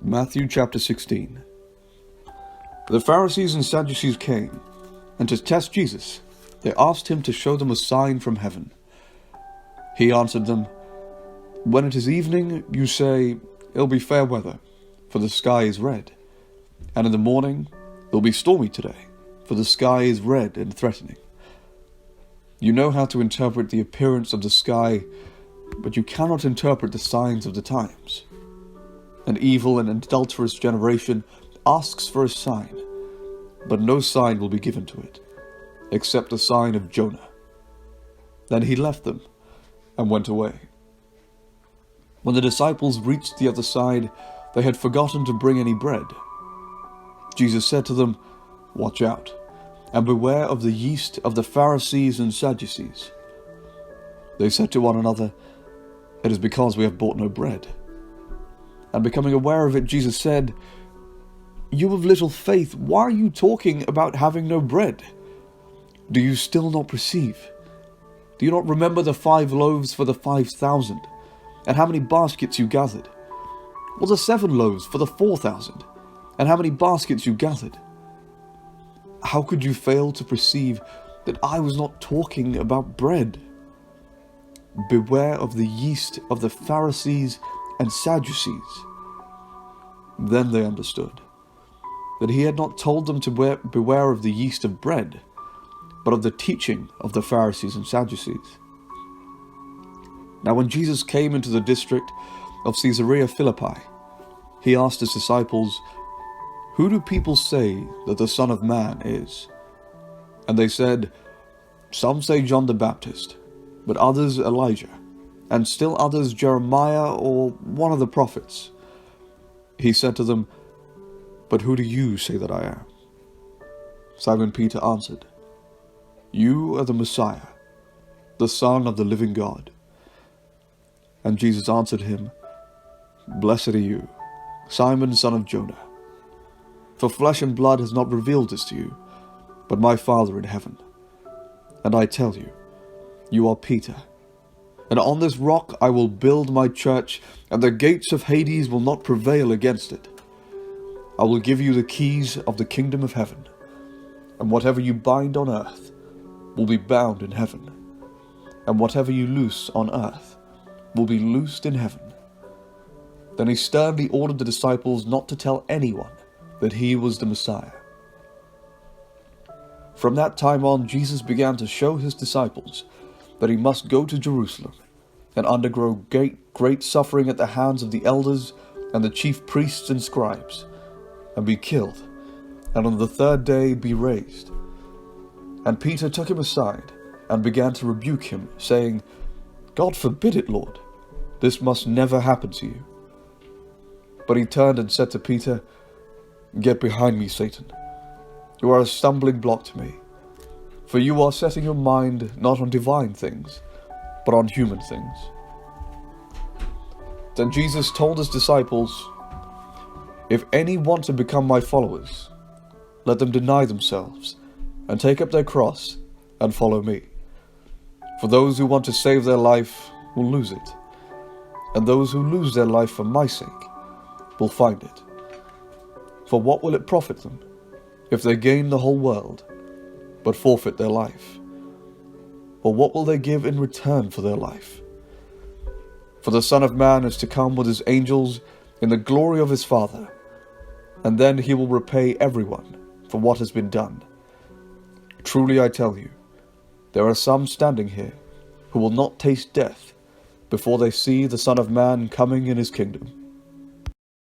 Matthew chapter 16. The Pharisees and Sadducees came, and to test Jesus, they asked him to show them a sign from heaven. He answered them, "When it is evening, you say, 'It'll be fair weather, for the sky is red.' And in the morning, 'It'll be stormy today, for the sky is red and threatening.' You know how to interpret the appearance of the sky, but you cannot interpret the signs of the times. An evil and adulterous generation asks for a sign, but no sign will be given to it, except the sign of Jonah." Then he left them and went away. When the disciples reached the other side, they had forgotten to bring any bread. Jesus said to them, "Watch out, and beware of the yeast of the Pharisees and Sadducees." They said to one another, "It is because we have bought no bread." And becoming aware of it, Jesus said, "You of little faith, why are you talking about having no bread? Do you still not perceive? Do you not remember the 5 loaves for the 5,000, and how many baskets you gathered? Or the 7 loaves for the 4,000, and how many baskets you gathered? How could you fail to perceive that I was not talking about bread? Beware of the yeast of the Pharisees and Sadducees." Then they understood that he had not told them to beware of the yeast of bread, but of the teaching of the Pharisees and Sadducees. Now when Jesus came into the district of Caesarea Philippi, he asked his disciples, "Who do people say that the Son of Man is?" And they said, "Some say John the Baptist, but others Elijah, and still others Jeremiah or one of the prophets." He said to them, "But who do you say that I am?" Simon Peter answered, "You are the Messiah, the Son of the living God." And Jesus answered him, "Blessed are you, Simon, son of Jonah. For flesh and blood has not revealed this to you, but my Father in heaven. And I tell you, you are Peter, and on this rock I will build my church, and the gates of Hades will not prevail against it. I will give you the keys of the kingdom of heaven, and whatever you bind on earth will be bound in heaven, and whatever you loose on earth will be loosed in heaven." Then he sternly ordered the disciples not to tell anyone that he was the Messiah. From that time on, Jesus began to show his disciples that he must go to Jerusalem and undergo great suffering at the hands of the elders and the chief priests and scribes, and be killed, and on the 3rd day be raised. And Peter took him aside and began to rebuke him, saying, "God forbid it, Lord, this must never happen to you." But he turned and said to Peter, "Get behind me, Satan. You are a stumbling block to me, for you are setting your mind not on divine things, but on human things." Then Jesus told his disciples, "If any want to become my followers, let them deny themselves and take up their cross and follow me. For those who want to save their life will lose it, and those who lose their life for my sake will find it. For what will it profit them if they gain the whole world, but forfeit their life? Or what will they give in return for their life? For the Son of Man is to come with his angels in the glory of his Father, and then he will repay everyone for what has been done. Truly I tell you, there are some standing here who will not taste death before they see the Son of Man coming in his kingdom."